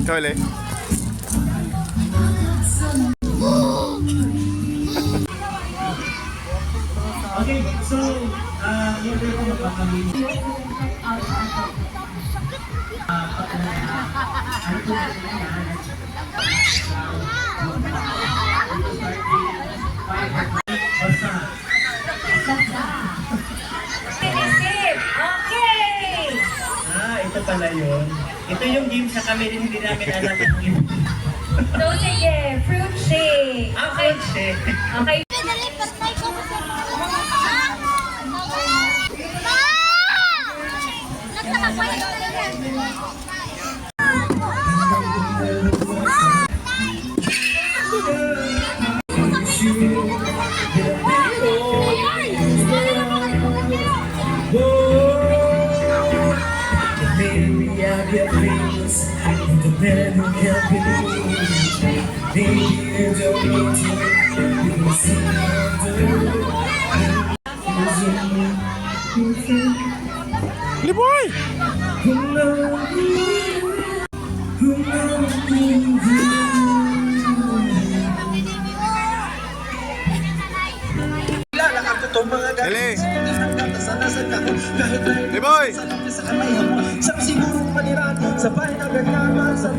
Ikaw ulit. Okay, so, yung ko magpapamili. Okay! Ito pala yun. Ito yung game sa kami rin hindi namin alam yung game. So, sige, fruit shake. Okay, shit. Okay. Maybe I get things the man who can be. Maybe you don't need to. You can see Liboy! Dali! Liboy! Sabi siguro maniraan sa bahay na gagnaman sa